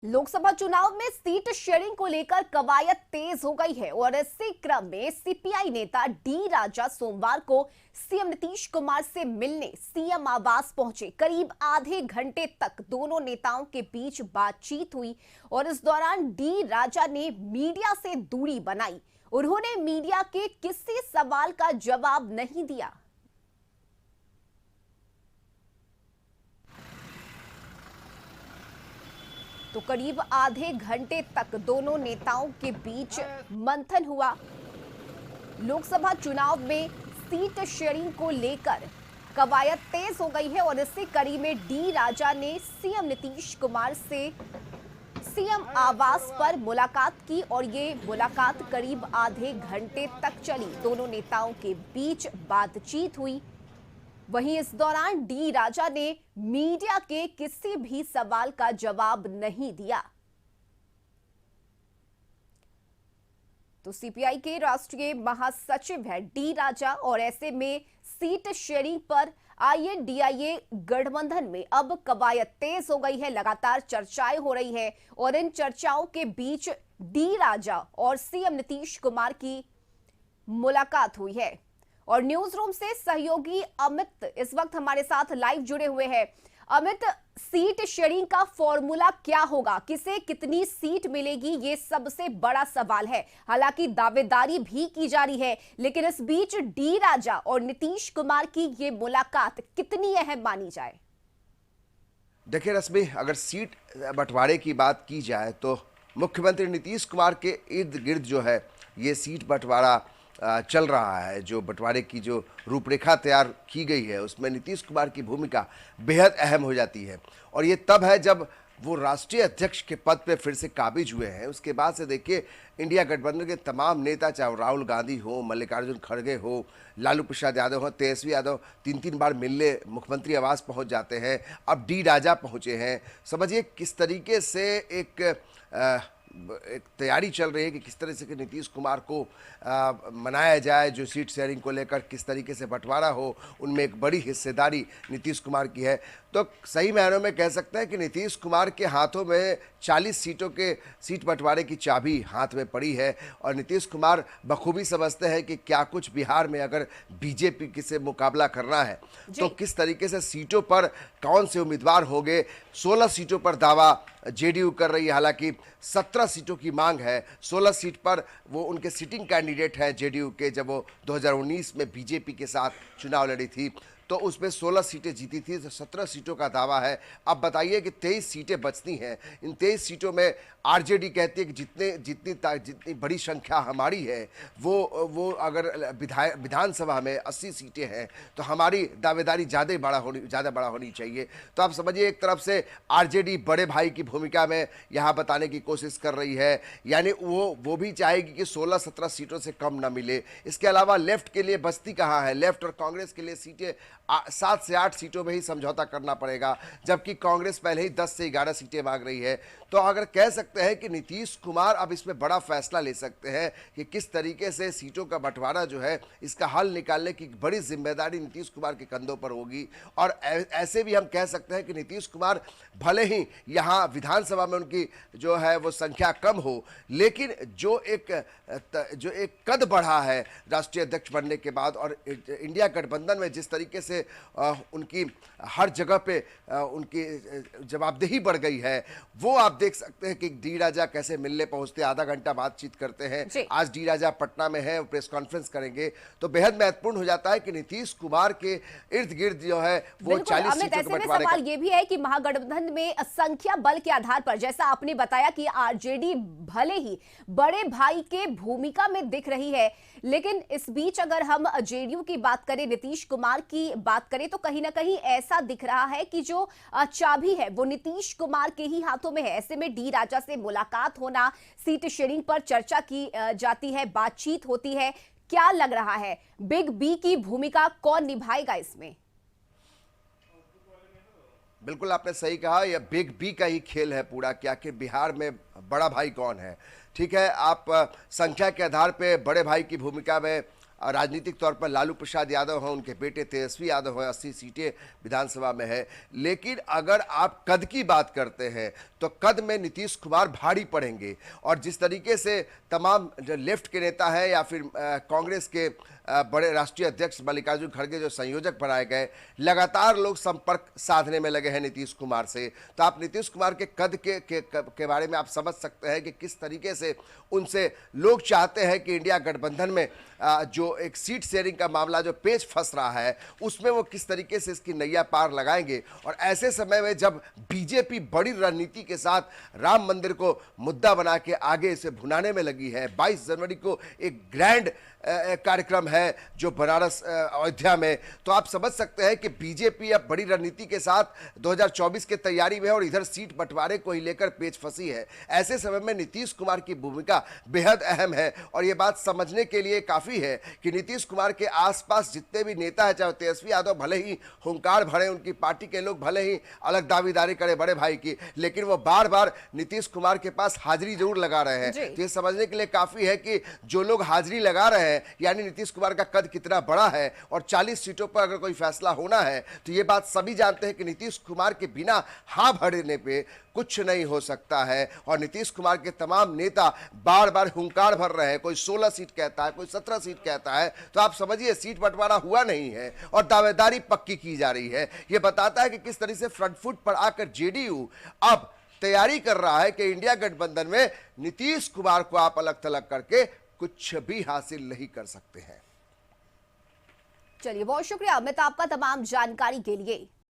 लोकसभा चुनाव में seat sharing को लेकर कवायद तेज हो गई है और इसी क्रम में सीपीआई नेता डी राजा सोमवार को सीएम नीतीश कुमार से मिलने सीएम आवास पहुंचे। करीब आधे घंटे तक दोनों नेताओं के बीच बातचीत हुई और इस दौरान डी राजा ने मीडिया से दूरी बनाई। उन्होंने मीडिया के किसी सवाल का जवाब नहीं दिया। तो करीब आधे घंटे तक दोनों नेताओं के बीच मंथन हुआ। लोकसभा चुनाव में सीट शेयरिंग को लेकर कवायद तेज हो गई है और इसी कड़ी में डी राजा ने सीएम नीतीश कुमार से सीएम आवास पर मुलाकात की और ये मुलाकात करीब आधे घंटे तक चली। दोनों नेताओं के बीच बातचीत हुई। वहीं इस दौरान डी राजा ने मीडिया के किसी भी सवाल का जवाब नहीं दिया। तो सीपीआई के राष्ट्रीय महासचिव है डी राजा और ऐसे में सीट शेयरिंग पर आईएनडीआईए गठबंधन में अब कवायद तेज हो गई है। लगातार चर्चाएं हो रही है और इन चर्चाओं के बीच डी राजा और सीएम नीतीश कुमार की मुलाकात हुई है। और न्यूज रूम से सहयोगी अमित इस वक्त हमारे साथ लाइव जुड़े हुए हैं। अमित, सीट शेयरिंग का फॉर्मूला क्या होगा, किसे कितनी सीट मिलेगी, ये सबसे बड़ा सवाल है। हालांकि दावेदारी भी की जा रही है, लेकिन इस बीच डी राजा और नीतीश कुमार की ये मुलाकात कितनी अहम मानी जाए? देखिए रश्मि, अगर सीट बंटवारे की बात की जाए तो मुख्यमंत्री नीतीश कुमार के इर्द गिर्द जो है ये सीट बंटवारा चल रहा है। जो बंटवारे की जो रूपरेखा तैयार की गई है उसमें नीतीश कुमार की भूमिका बेहद अहम हो जाती है और ये तब है जब वो राष्ट्रीय अध्यक्ष के पद पे फिर से काबिज हुए हैं। उसके बाद से देखिए इंडिया गठबंधन के तमाम नेता, चाहे राहुल गांधी हो, मल्लिकार्जुन खड़गे हो, लालू प्रसाद यादव हो, तेजस्वी यादव तीन बार मिलने मुख्यमंत्री आवास पहुंच जाते हैं। अब डी राजा पहुंचे हैं। समझिए किस तरीके से एक तैयारी चल रही है कि किस तरह से कि नीतीश कुमार को मनाया जाए। जो सीट शेयरिंग को लेकर किस तरीके से बंटवारा हो, उनमें एक बड़ी हिस्सेदारी नीतीश कुमार की है। तो सही मायनों में कह सकते हैं कि नीतीश कुमार के हाथों में 40 सीटों के सीट बंटवारे की चाबी हाथ में पड़ी है और नीतीश कुमार बखूबी समझते हैं कि क्या कुछ बिहार में अगर बीजेपी से मुकाबला करना है तो किस तरीके से सीटों पर कौन से उम्मीदवार होंगे। 16 सीटों पर दावा जेडीयू कर रही है, हालांकि 17 सीटों की मांग है। 16 सीट पर वो उनके सिटिंग कैंडिडेट हैं जेडीयू के, जब वो 2019 में बीजेपी के साथ चुनाव लड़ी थी तो उसमें 16 सीटें जीती थी, तो 17 सीटों का दावा है। अब बताइए कि 23 सीटें बचती हैं। इन 23 सीटों में आरजेडी कहती है कि जितनी बड़ी संख्या हमारी है वो अगर विधानसभा में 80 सीटें हैं तो हमारी दावेदारी ज़्यादा बड़ा होनी चाहिए। तो आप समझिए एक तरफ से आरजेडी बड़े भाई की भूमिका में यहाँ बताने की कोशिश कर रही है, यानी वो भी चाहेगी कि 16-17 सीटों से कम ना मिले। इसके अलावा लेफ्ट के लिए बस्ती कहाँ है? लेफ्ट और कांग्रेस के लिए सीटें 7 से 8 सीटों में ही समझौता करना पड़ेगा, जबकि कांग्रेस पहले ही 10 से 11 सीटें मांग रही है। तो अगर कह सकते हैं कि नीतीश कुमार अब इसमें बड़ा फैसला ले सकते हैं कि किस तरीके से सीटों का बंटवारा जो है इसका हल निकालने की बड़ी जिम्मेदारी नीतीश कुमार के कंधों पर होगी। और ऐसे भी हम कह सकते हैं कि नीतीश कुमार भले ही यहाँ विधानसभा में उनकी जो है वो संख्या कम हो, लेकिन जो एक कद बढ़ा है राष्ट्रीय अध्यक्ष बनने के बाद और इंडिया गठबंधन में जिस तरीके से उनकी हर जगह पे उनकी जवाबदेही बढ़ गई है, वो आप देख सकते हैं कि डी राजा कैसे मिलने पहुंचते, आधा घंटा बातचीत करते हैं। आज डी राजा पटना में है, प्रेस कॉन्फ्रेंस करेंगे, तो बेहद महत्वपूर्ण हो जाता है कि नीतीश कुमार के इर्द गिर्द जो है वो 40 सीटों के बंटवारे। सवाल ये भी है कि महागठबंधन में संख्या बल के आधार पर, जैसा आपने बताया कि आरजेडी भले ही बड़े भाई के भूमिका में दिख रही है, लेकिन इस बीच अगर हम जेडीयू की बात करें, नीतीश कुमार की बात करें, तो कहीं ना कहीं ऐसा दिख रहा है कि जो चाबी है वो नीतीश कुमार के ही हाथों में है। ऐसे में डी राजा से मुलाकात होना, सीट शेयरिंग पर चर्चा की जाती है, बातचीत होती है। क्या लग रहा है बिग बी की भूमिका कौन निभाएगा इसमें? बिल्कुल आपने सही कहा, यह बिग बी का ही खेल है पूरा। क्या कि बिहार में बड़ा भाई कौन है? ठीक है, आप संख्या के आधार पे बड़े भाई की भूमिका में राजनीतिक तौर पर लालू प्रसाद यादव हैं, उनके बेटे तेजस्वी यादव हैं, 80 सीटें विधानसभा में है। लेकिन अगर आप कद की बात करते हैं तो कद में नीतीश कुमार भारी पड़ेंगे। और जिस तरीके से तमाम जो लेफ्ट के नेता है या फिर कांग्रेस के बड़े राष्ट्रीय अध्यक्ष मल्लिकार्जुन खड़गे जो संयोजक बनाए गए, लगातार लोग संपर्क साधने में लगे हैं नीतीश कुमार से। तो आप नीतीश कुमार के कद के बारे में आप समझ सकते हैं कि किस तरीके से उनसे लोग चाहते हैं कि इंडिया गठबंधन में जो एक सीट शेयरिंग का मामला जो पेच फंस रहा है उसमें वो किस तरीके से इसकी नैया पार लगाएंगे। और ऐसे समय में जब बीजेपी बड़ी रणनीति के साथ राम मंदिर को मुद्दा बना के आगे इसे भुनाने में लगी है, 22 जनवरी को एक ग्रैंड कार्यक्रम है जो बनारस अयोध्या में, तो आप समझ सकते हैं कि बीजेपी अब बड़ी रणनीति के साथ 2024 के तैयारी में है और इधर सीट बंटवारे को ही लेकर पेच फंसी है। ऐसे समय में नीतीश कुमार की भूमिका बेहद अहम है और यह बात समझने के लिए काफी है कि नीतीश कुमार के आसपास जितने भी नेता है, चाहे तेजस्वी यादव भले ही हुंकार भरे, उनकी पार्टी के लोग भले ही अलग दावेदारी करे बड़े भाई की, लेकिन वो बार बार नीतीश कुमार के पास हाजिरी जरूर लगा रहे हैं। तो ये समझने के लिए काफी है कि जो लोग हाजिरी लगा रहे हैं यानी नीतीश कुमार का कद कितना बड़ा है और 40 सीटों पर अगर कोई फैसला होना है तो ये बात सभी जानते हैं कि नीतीश कुमार के बिना हाँ भरने पे कुछ नहीं हो सकता है। और नीतीश कुमार के तमाम नेता बार बार हुंकार भर रहे हैं, कोई 16 सीट कहता है, कोई 17 सीट कहता है। तो आप समझिए सीट बंटवारा हुआ नहीं है और दावेदारी पक्की की जा रही है। यह बताता है कि किस तरह से फ्रंट फुट पर आकर जेडीयू अब तैयारी कर रहा है कि इंडिया गठबंधन में नीतीश कुमार को आप अलग थलग करके कुछ भी हासिल नहीं कर सकते हैं। चलिए, बहुत शुक्रिया अमित आपका तमाम जानकारी के लिए।